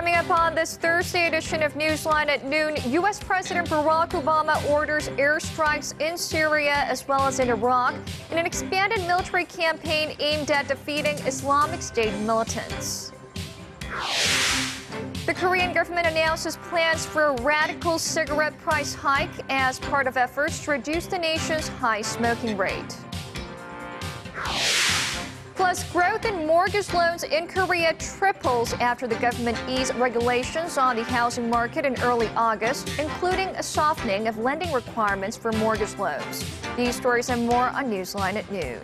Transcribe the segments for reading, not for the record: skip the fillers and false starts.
Coming up on this Thursday edition of Newsline at Noon, U.S. President Barack Obama orders airstrikes in Syria as well as in Iraq in an expanded military campaign aimed at defeating Islamic State militants. The Korean government announces plans for a radical cigarette price hike as part of efforts to reduce the nation's high smoking rate. Plus, growth in mortgage loans in Korea triples after the government eased regulations on the housing market in early August, including a softening of lending requirements for mortgage loans. These stories and more on Newsline at Noon.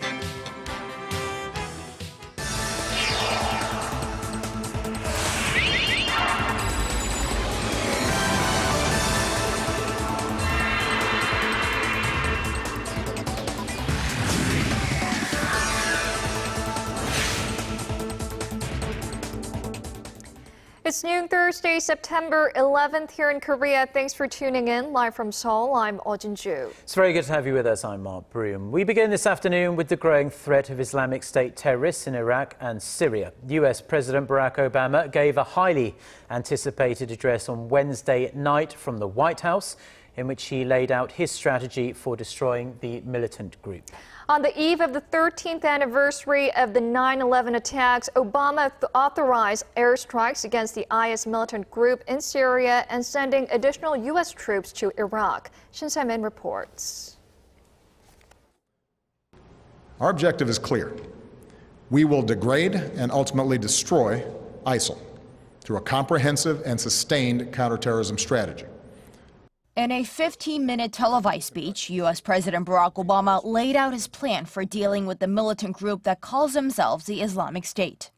It's noon Thursday, September 11th here in Korea. Thanks for tuning in. Live from Seoul, I'm Eoh Jin-joo. It's very good to have you with us. I'm Mark Broome. We begin this afternoon with the growing threat of Islamic State terrorists in Iraq and Syria. US President Barack Obama gave a highly anticipated address on Wednesday night from the White House, in which he laid out his strategy for destroying the militant group. On the eve of the 13th anniversary of the 9/11 attacks, Obama authorized airstrikes against the IS militant group in Syria and sending additional U.S. troops to Iraq. Shin Se-min reports. Our objective is clear. We will degrade and ultimately destroy ISIL through a comprehensive and sustained counterterrorism strategy. In a 15-minute televised speech, U.S. President Barack Obama laid out his plan for dealing with the militant group that calls themselves the Islamic State.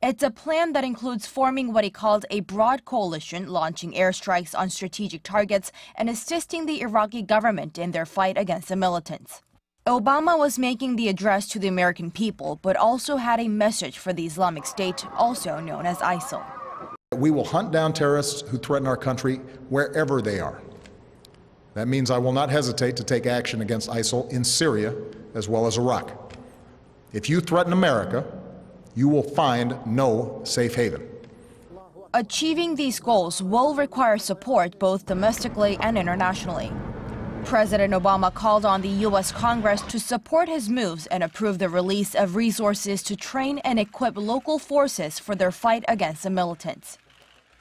It's a plan that includes forming what he called a broad coalition, launching airstrikes on strategic targets, and assisting the Iraqi government in their fight against the militants. Obama was making the address to the American people, but also had a message for the Islamic State, also known as ISIL. We will hunt down terrorists who threaten our country wherever they are. That means I will not hesitate to take action against ISIL in Syria as well as Iraq. If you threaten America, you will find no safe haven. Achieving these goals will require support both domestically and internationally. President Obama called on the U.S. Congress to support his moves and approve the release of resources to train and equip local forces for their fight against the militants.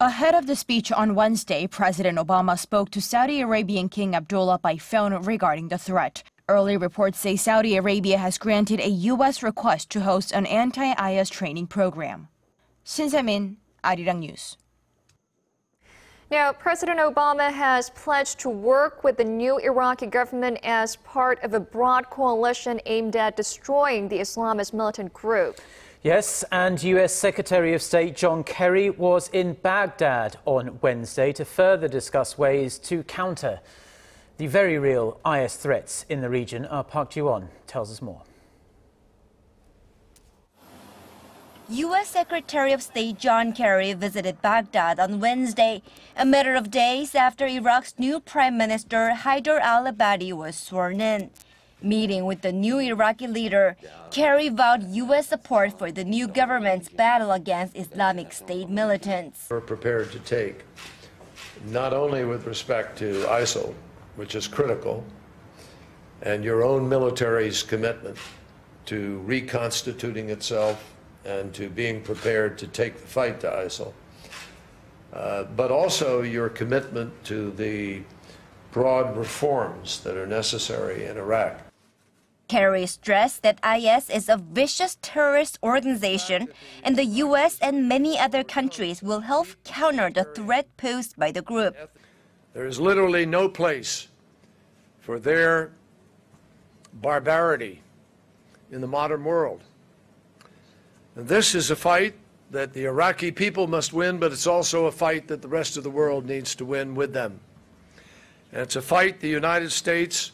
Ahead of the speech on Wednesday, President Obama spoke to Saudi Arabian King Abdullah by phone regarding the threat. Early reports say Saudi Arabia has granted a U.S. request to host an anti-IS training program. Shin Se-min, Arirang News. Now, President Obama has pledged to work with the new Iraqi government as part of a broad coalition aimed at destroying the Islamist militant group. Yes, and U.S. Secretary of State John Kerry was in Baghdad on Wednesday to further discuss ways to counter the very real IS threats in the region. Our Park Ji-won tells us more. U.S. Secretary of State John Kerry visited Baghdad on Wednesday, a matter of days after Iraq's new Prime Minister Haider al-Abadi was sworn in. Meeting with the new Iraqi leader, Kerry vowed U.S. support for the new government's battle against Islamic State militants. We're prepared to take, not only with respect to ISIL, which is critical, and your own military's commitment to reconstituting itself and to being prepared to take the fight to ISIL, but also your commitment to the broad reforms that are necessary in Iraq. Kerry stressed that IS is a vicious terrorist organization, and the U.S. and many other countries will help counter the threat posed by the group. There is literally no place for their barbarity in the modern world. And this is a fight that the Iraqi people must win, but it's also a fight that the rest of the world needs to win with them. And it's a fight the United States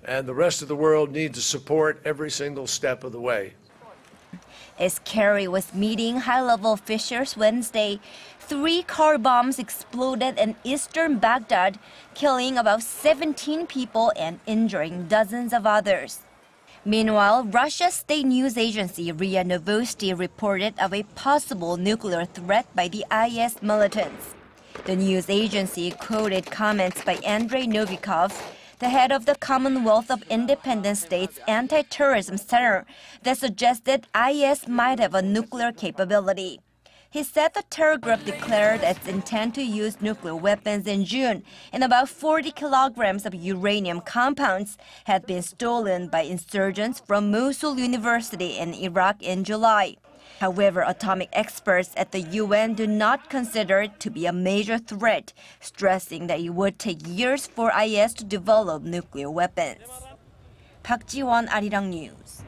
and the rest of the world need to support every single step of the way. As Kerry was meeting high-level officials Wednesday, 3 car bombs exploded in eastern Baghdad, killing about 17 people and injuring dozens of others. Meanwhile, Russia's state news agency RIA Novosti reported of a possible nuclear threat by the IS militants. The news agency quoted comments by Andrei Novikov, the head of the Commonwealth of Independent States Anti-Terrorism Center, that suggested IS might have a nuclear capability. He said the terror group declared its intent to use nuclear weapons in June, and about 40 kilograms of uranium compounds had been stolen by insurgents from Mosul University in Iraq in July. However, atomic experts at the UN do not consider it to be a major threat, stressing that it would take years for IS to develop nuclear weapons. Park Ji-won, Arirang News.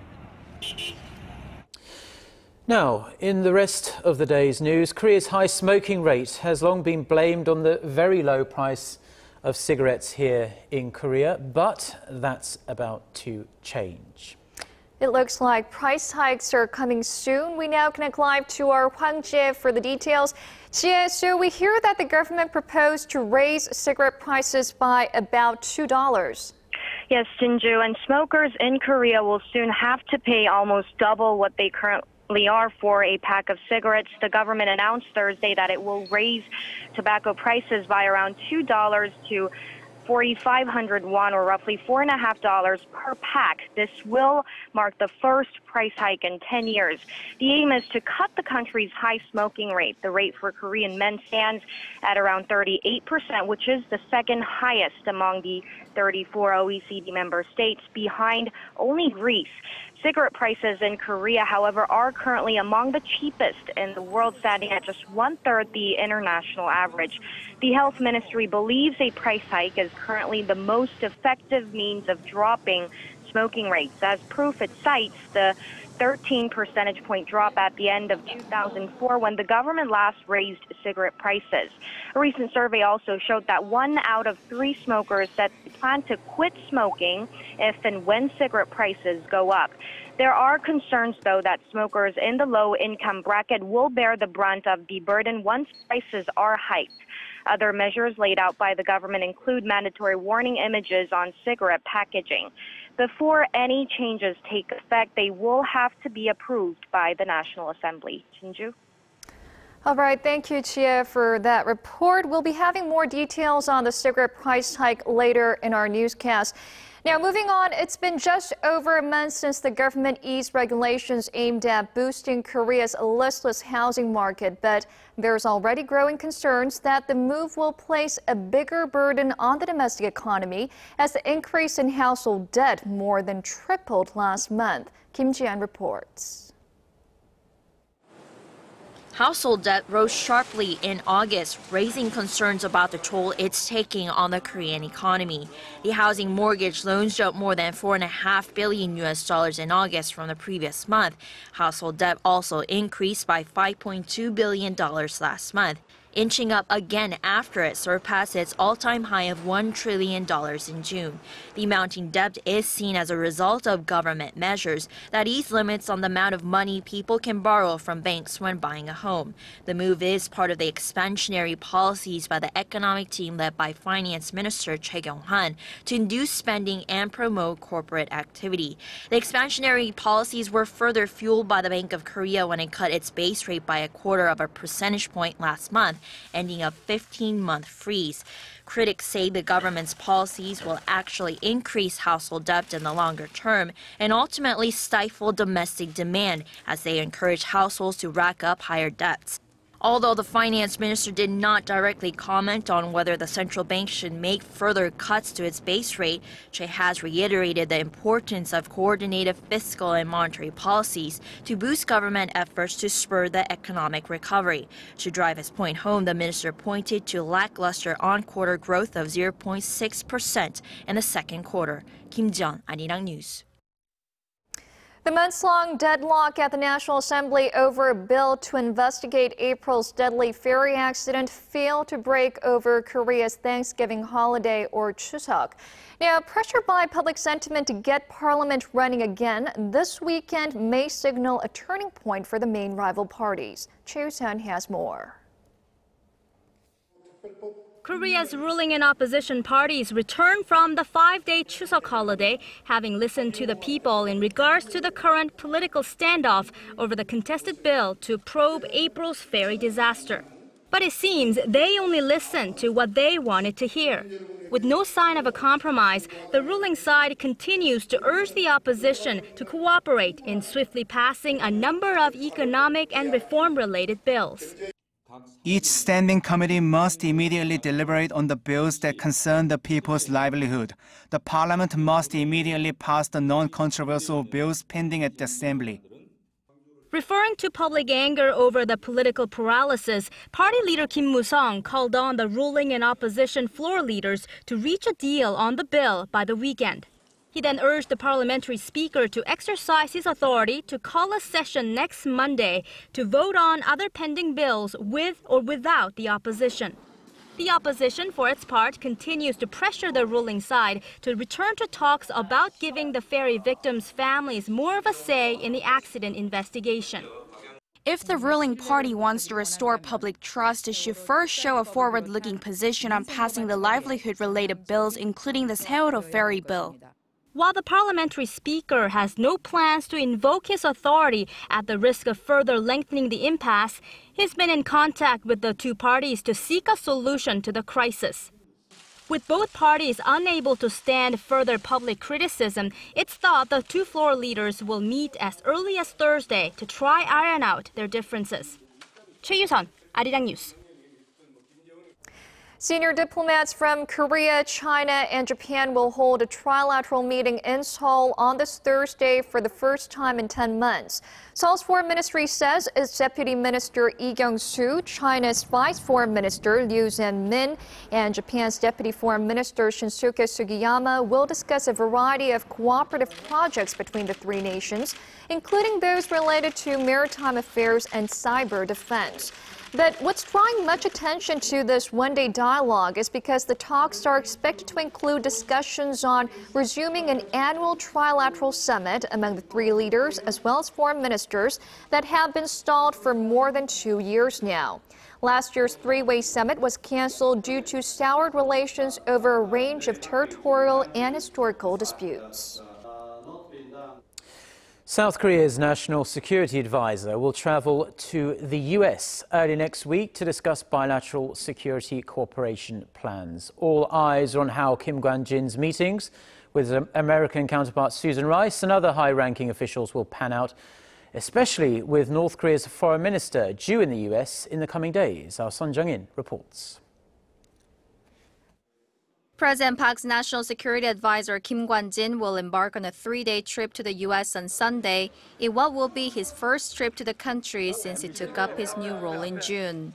Now, in the rest of the day's news, Korea's high smoking rate has long been blamed on the very low price of cigarettes here in Korea, but that's about to change. It looks like price hikes are coming soon. We now connect live to our Hwang Jie for the details. Jie, so we hear that the government proposed to raise cigarette prices by about $2. Yes, Jin-joo, and smokers in Korea will soon have to pay almost double what they currently are for a pack of cigarettes. The government announced Thursday that it will raise tobacco prices by around $2 to 4,500 won, or roughly $4.50 per pack. This will mark the first price hike in 10 years. The aim is to cut the country's high smoking rate. The rate for Korean men stands at around 38%, which is the second highest among the 34 OECD member states, behind only Greece. Cigarette prices in Korea, however, are currently among the cheapest in the world, standing at just one-third the international average. The health ministry believes a price hike is currently the most effective means of dropping smoking rates. As proof, it cites the 13 percentage point drop at the end of 2004 when the government last raised cigarette prices. A recent survey also showed that 1 out of 3 smokers said they plan to quit smoking if and when cigarette prices go up. There are concerns, though, that smokers in the low-income bracket will bear the brunt of the burden once prices are hiked. Other measures laid out by the government include mandatory warning images on cigarette packaging. Before any changes take effect, they will have to be approved by the National Assembly. Jin-joo. All right, thank you, Chia, for that report. We'll be having more details on the cigarette price hike later in our newscast. Now, moving on, it's been just over a month since the government eased regulations aimed at boosting Korea's listless housing market, but there's already growing concerns that the move will place a bigger burden on the domestic economy as the increase in household debt more than tripled last month. Kim Ji-an reports. Household debt rose sharply in August, raising concerns about the toll it's taking on the Korean economy. The housing mortgage loans jumped more than $4.5 billion in August from the previous month. Household debt also increased by $5.2 billion last month, inching up again after it surpassed its all-time high of $1 trillion in June. The mounting debt is seen as a result of government measures that ease limits on the amount of money people can borrow from banks when buying a home. The move is part of the expansionary policies by the economic team led by Finance Minister Choi Kyung-han to induce spending and promote corporate activity. The expansionary policies were further fueled by the Bank of Korea when it cut its base rate by 0.25 percentage point last month, ending a 15-month freeze. Critics say the government's policies will actually increase household debt in the longer term and ultimately stifle domestic demand as they encourage households to rack up higher debts. Although the finance minister did not directly comment on whether the central bank should make further cuts to its base rate, Choi has reiterated the importance of coordinated fiscal and monetary policies to boost government efforts to spur the economic recovery. To drive his point home, the minister pointed to lackluster on-quarter growth of 0.6% in the second quarter. Kim Ji-an, Arirang News. The months-long deadlock at the National Assembly over a bill to investigate April's deadly ferry accident failed to break over Korea's Thanksgiving holiday or Chuseok. Now, pressure by public sentiment to get Parliament running again this weekend may signal a turning point for the main rival parties. Choi Sun has more. Korea's ruling and opposition parties return from the 5-day Chuseok holiday, having listened to the people in regards to the current political standoff over the contested bill to probe April's ferry disaster. But it seems they only listened to what they wanted to hear. With no sign of a compromise, the ruling side continues to urge the opposition to cooperate in swiftly passing a number of economic and reform-related bills. Each standing committee must immediately deliberate on the bills that concern the people's livelihood. The parliament must immediately pass the non-controversial bills pending at the assembly. Referring to public anger over the political paralysis, party leader Kim Moo-sung called on the ruling and opposition floor leaders to reach a deal on the bill by the weekend. He then urged the parliamentary speaker to exercise his authority to call a session next Monday to vote on other pending bills with or without the opposition. The opposition, for its part, continues to pressure the ruling side to return to talks about giving the ferry victims' families more of a say in the accident investigation. If the ruling party wants to restore public trust, it should first show a forward-looking position on passing the livelihood-related bills, including the Seoul ferry bill. While the parliamentary speaker has no plans to invoke his authority at the risk of further lengthening the impasse, he's been in contact with the two parties to seek a solution to the crisis. With both parties unable to stand further public criticism, it's thought the two floor leaders will meet as early as Thursday to try iron out their differences. Choi Yu-sun, Arirang News. Senior diplomats from Korea, China, and Japan will hold a trilateral meeting in Seoul on this Thursday for the first time in 10 months. Seoul's foreign ministry says its Deputy Minister Lee Kyung-soo, China's Vice Foreign Minister Liu Zhen-min, and Japan's Deputy Foreign Minister Shinsuke Sugiyama will discuss a variety of cooperative projects between the three nations, including those related to maritime affairs and cyber defense. But what's drawing much attention to this one-day dialogue is because the talks are expected to include discussions on resuming an annual trilateral summit among the three leaders as well as foreign ministers that have been stalled for more than 2 years now. Last year's three-way summit was canceled due to soured relations over a range of territorial and historical disputes. South Korea's national security advisor will travel to the U.S. early next week to discuss bilateral security cooperation plans. All eyes are on how Kim Kwon-jin's meetings with American counterpart Susan Rice and other high-ranking officials will pan out, especially with North Korea's foreign minister due in the U.S. in the coming days. Our Son Jung-in reports. President Park's National Security Advisor Kim Kwon-jin will embark on a 3-day trip to the U.S. on Sunday in what will be his first trip to the country since he took up his new role in June.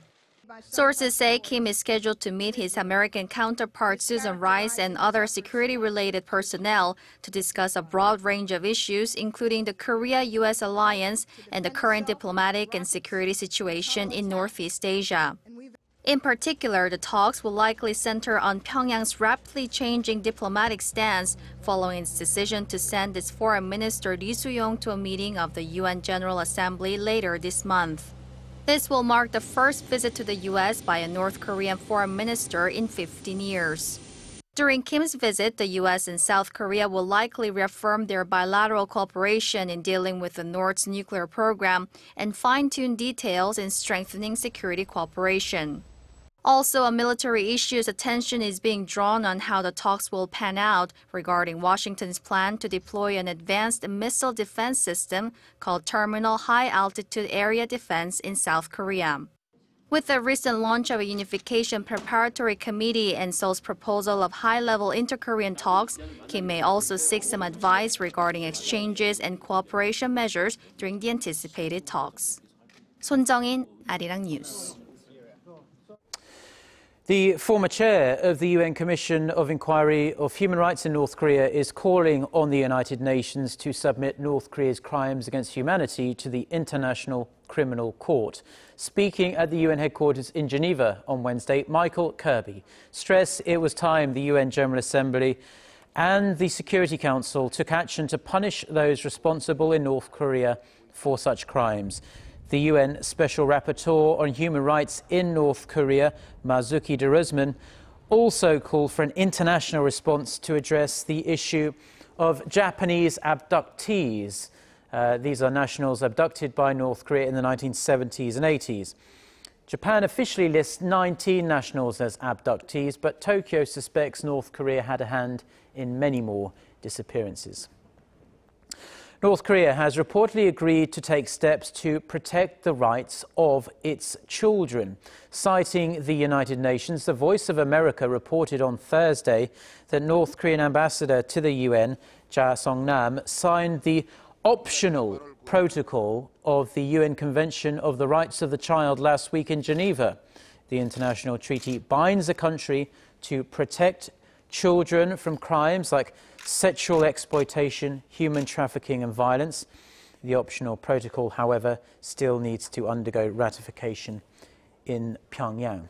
Sources say Kim is scheduled to meet his American counterpart Susan Rice and other security-related personnel to discuss a broad range of issues, including the Korea-U.S. alliance and the current diplomatic and security situation in Northeast Asia. In particular, the talks will likely center on Pyongyang's rapidly changing diplomatic stance following its decision to send its foreign minister Lee Soo-yong to a meeting of the UN General Assembly later this month. This will mark the first visit to the U.S. by a North Korean foreign minister in 15 years. During Kim's visit, the U.S. and South Korea will likely reaffirm their bilateral cooperation in dealing with the North's nuclear program and fine-tune details in strengthening security cooperation. Also, on military issues, attention is being drawn on how the talks will pan out regarding Washington's plan to deploy an advanced missile defense system called Terminal High Altitude Area Defense in South Korea. With the recent launch of a unification preparatory committee and Seoul's proposal of high-level inter-Korean talks, Kim may also seek some advice regarding exchanges and cooperation measures during the anticipated talks. Son Jung-in, Arirang News. The former chair of the UN Commission of Inquiry of Human Rights in North Korea is calling on the United Nations to submit North Korea's crimes against humanity to the International Criminal Court. Speaking at the UN headquarters in Geneva on Wednesday, Michael Kirby stressed it was time the UN General Assembly and the Security Council took action to punish those responsible in North Korea for such crimes. The UN Special Rapporteur on Human Rights in North Korea, Marzuki Darusman, also called for an international response to address the issue of Japanese abductees. These are nationals abducted by North Korea in the 1970s and 80s. Japan officially lists 19 nationals as abductees, but Tokyo suspects North Korea had a hand in many more disappearances. North Korea has reportedly agreed to take steps to protect the rights of its children. Citing the United Nations, the Voice of America reported on Thursday that North Korean ambassador to the UN, Ja Song-nam, signed the optional protocol of the UN Convention of the Rights of the Child last week in Geneva. The international treaty binds a country to protect children from crimes like sexual exploitation, human trafficking and violence. The optional protocol, however, still needs to undergo ratification in Pyongyang.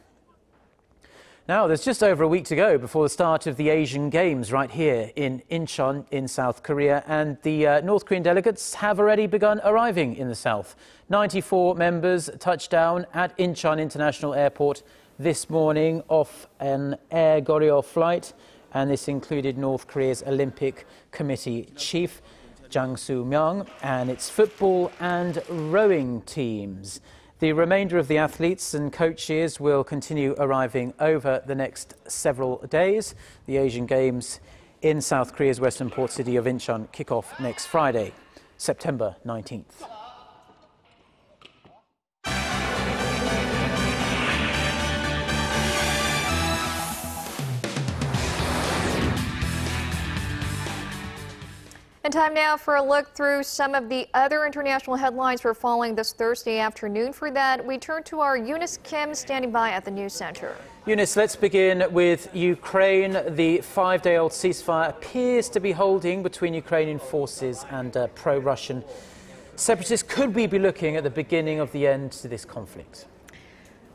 Now, there's just over a week to go before the start of the Asian Games right here in Incheon in South Korea, and the North Korean delegates have already begun arriving in the south. 94 members touched down at Incheon International Airport this morning off an Air Goryeo flight, and this included North Korea's Olympic Committee chief, Jang Soo-myung, and its football and rowing teams. The remainder of the athletes and coaches will continue arriving over the next several days. The Asian Games in South Korea's western port city of Incheon kick off next Friday, September 19th. And time now for a look through some of the other international headlines we're following this Thursday afternoon. For that, we turn to our Eunice Kim standing by at the news center. Eunice, let's begin with Ukraine. The 5-day-old ceasefire appears to be holding between Ukrainian forces and pro-Russian separatists. Could we be looking at the beginning of the end to this conflict?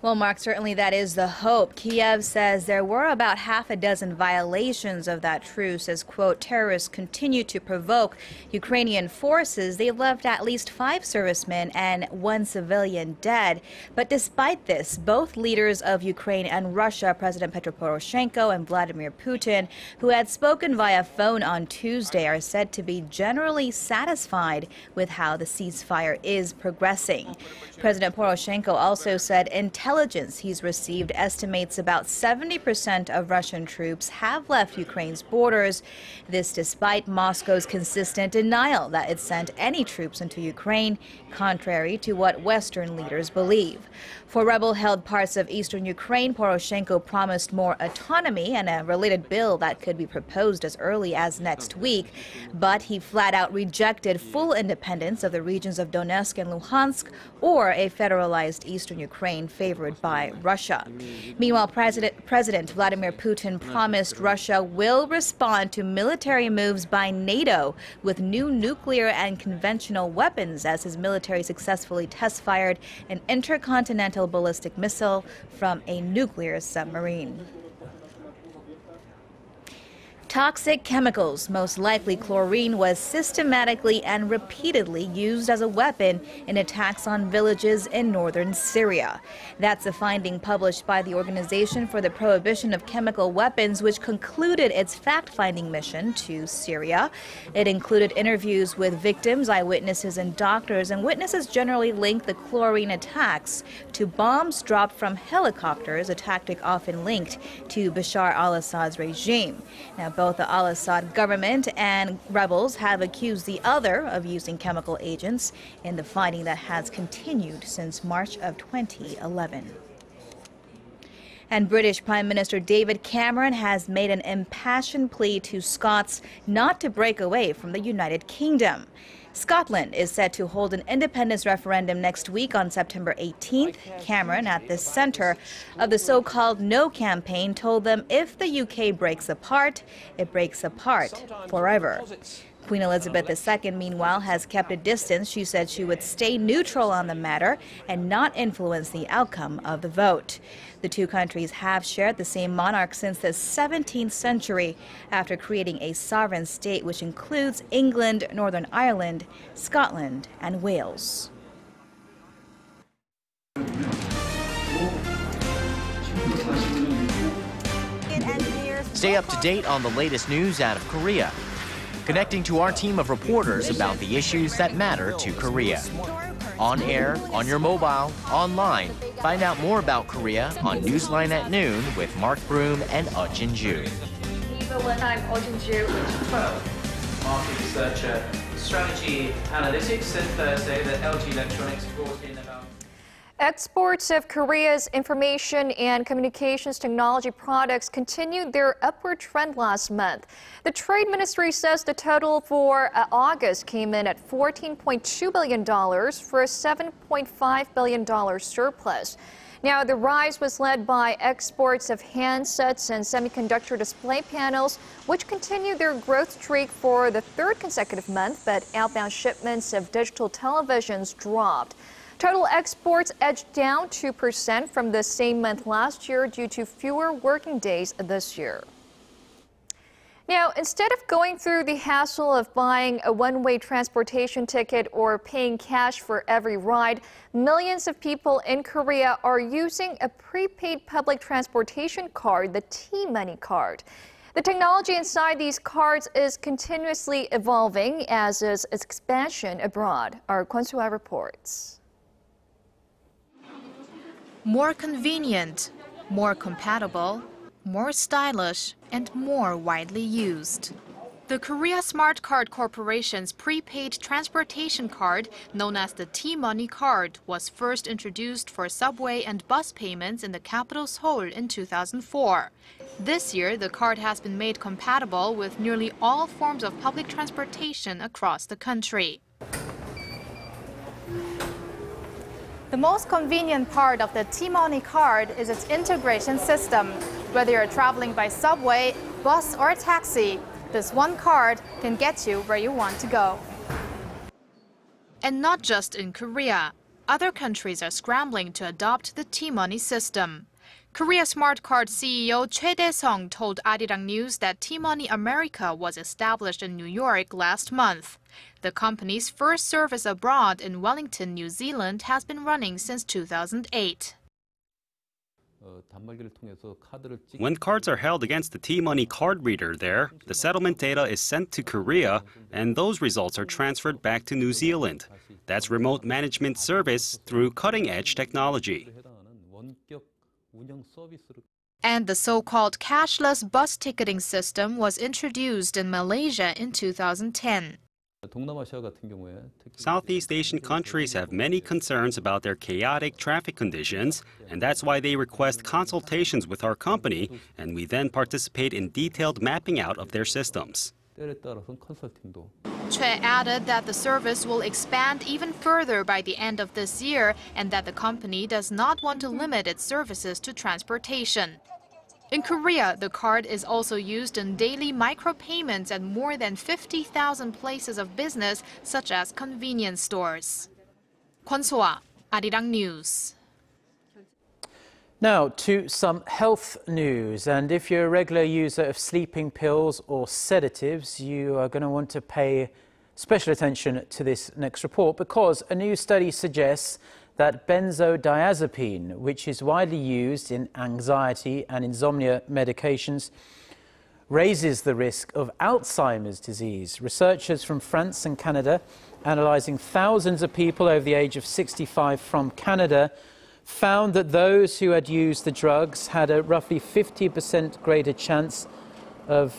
Well, Mark, certainly that is the hope. Kiev says there were about half a dozen violations of that truce as, quote, terrorists continue to provoke Ukrainian forces. They left at least 5 servicemen and 1 civilian dead. But despite this, both leaders of Ukraine and Russia, President Petro Poroshenko and Vladimir Putin, who had spoken via phone on Tuesday, are said to be generally satisfied with how the ceasefire is progressing. President Poroshenko also said intelligence he's received estimates about 70% of Russian troops have left Ukraine's borders. This despite Moscow's consistent denial that it sent any troops into Ukraine, contrary to what Western leaders believe. For rebel-held parts of eastern Ukraine, Poroshenko promised more autonomy and a related bill that could be proposed as early as next week. But he flat-out rejected full independence of the regions of Donetsk and Luhansk or a federalized eastern Ukraine favored by Russia. Meanwhile, President Vladimir Putin promised Russia will respond to military moves by NATO with new nuclear and conventional weapons as his military successfully test-fired an intercontinental ballistic missile from a nuclear submarine. Toxic chemicals, most likely chlorine, was systematically and repeatedly used as a weapon in attacks on villages in northern Syria. That's a finding published by the Organization for the Prohibition of Chemical Weapons, which concluded its fact-finding mission to Syria. It included interviews with victims, eyewitnesses, and doctors, and witnesses generally linked the chlorine attacks to bombs dropped from helicopters, a tactic often linked to Bashar al-Assad's regime. Now, both the al-Assad government and rebels have accused the other of using chemical agents in the fighting that has continued since March of 2011. And British Prime Minister David Cameron has made an impassioned plea to Scots not to break away from the United Kingdom. Scotland is set to hold an independence referendum next week on September 18th. Cameron, at the center of the so-called No campaign, told them if the UK breaks apart, it breaks apart forever. Queen Elizabeth II, meanwhile, has kept a distance. She said she would stay neutral on the matter and not influence the outcome of the vote. The two countries have shared the same monarch since the 17th century, after creating a sovereign state which includes England, Northern Ireland, Scotland, and Wales. Stay up to date on the latest news out of Korea. Connecting to our team of reporters about the issues that matter to Korea. On air, on your mobile, online. Find out more about Korea on Newsline at Noon with Mark Broome and Eoh Jin-joo. I'm Eoh Jin-joo with Pro. Market researcher, strategy analytics, said Thursday that LG Electronics brought in about... Exports of Korea's information and communications technology products continued their upward trend last month. The Trade Ministry says the total for August came in at $14.2 billion for a $7.5 billion surplus. Now, the rise was led by exports of handsets and semiconductor display panels, which continued their growth streak for the third consecutive month, but outbound shipments of digital televisions dropped. Total exports edged down 2% from the same month last year due to fewer working days this year. Now, instead of going through the hassle of buying a one-way transportation ticket or paying cash for every ride, millions of people in Korea are using a prepaid public transportation card, the T-Money card. The technology inside these cards is continuously evolving, as is its expansion abroad. Our Kwon-Soo-ah reports. More convenient, more compatible, more stylish, and more widely used. The Korea Smart Card Corporation's prepaid transportation card, known as the T-Money card, was first introduced for subway and bus payments in the capital Seoul in 2004. This year, the card has been made compatible with nearly all forms of public transportation across the country. The most convenient part of the T-Money card is its integration system. Whether you're traveling by subway, bus, or taxi, this one card can get you where you want to go. And not just in Korea. Other countries are scrambling to adopt the T-Money system. Korea Smart Card CEO Choi Dae-sung told Arirang News that T-Money America was established in New York last month. The company's first service abroad in Wellington, New Zealand, has been running since 2008. When cards are held against the T-Money card reader there, the settlement data is sent to Korea, and those results are transferred back to New Zealand. That's remote management service through cutting-edge technology. And the so-called cashless bus ticketing system was introduced in Malaysia in 2010. Southeast Asian countries have many concerns about their chaotic traffic conditions, and that's why they request consultations with our company, and we then participate in detailed mapping out of their systems. Choi added that the service will expand even further by the end of this year and that the company does not want to limit its services to transportation. In Korea, the card is also used in daily micropayments at more than 50,000 places of business, such as convenience stores. Kwon-Soo-ah, Arirang News. Now to some health news, and if you're a regular user of sleeping pills or sedatives, you are going to want to pay special attention to this next report, because a new study suggests that benzodiazepine, which is widely used in anxiety and insomnia medications, raises the risk of Alzheimer's disease. Researchers from France and Canada, analysing thousands of people over the age of 65 from Canada, found that those who had used the drugs had a roughly 50% greater chance of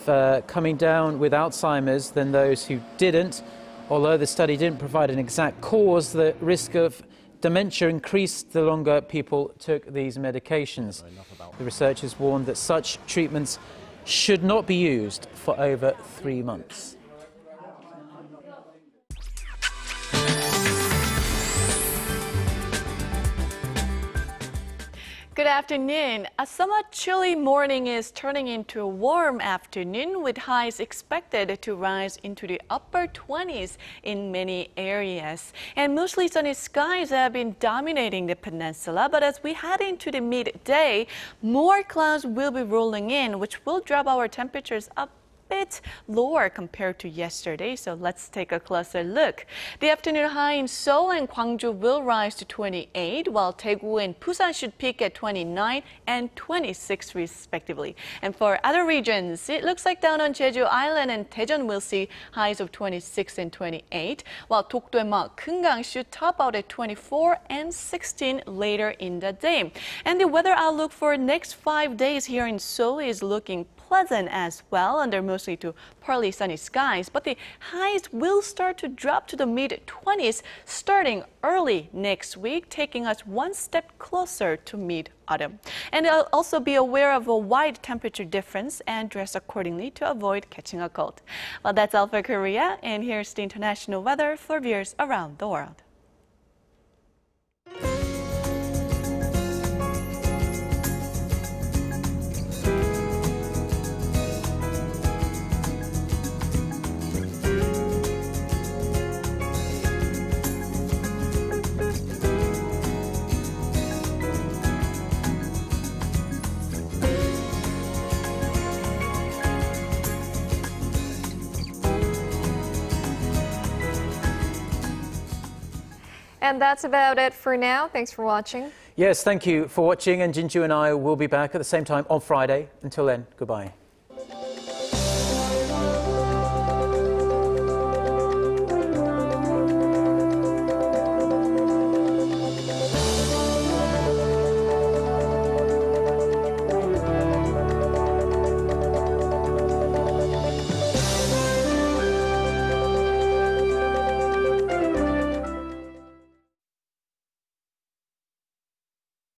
coming down with Alzheimer's than those who didn't. Although the study didn't provide an exact cause, the risk of dementia increased the longer people took these medications. The researchers warned that such treatments should not be used for over 3 months. Good afternoon. A somewhat chilly morning is turning into a warm afternoon, with highs expected to rise into the upper 20s in many areas. And mostly sunny skies have been dominating the peninsula, but as we head into the midday, more clouds will be rolling in, which will drop our temperatures up bit lower compared to yesterday, so let's take a closer look. The afternoon high in Seoul and Gwangju will rise to 28, while Daegu and Busan should peak at 29 and 26 respectively. And for other regions, it looks like down on Jeju Island and Daejeon will see highs of 26 and 28, while Dokdo and Mount Keungang should top out at 24 and 16 later in the day. And the weather outlook for next 5 days here in Seoul is looking pleasant as well, under mostly to partly sunny skies, but the highs will start to drop to the mid-20s starting early next week, taking us one step closer to mid-autumn. And also be aware of a wide temperature difference and dress accordingly to avoid catching a cold. Well, that's all for Korea, and here's the international weather for viewers around the world. And that's about it for now. Thanks for watching. Yes, thank you for watching. And Jin-joo and I will be back at the same time on Friday. Until then, goodbye.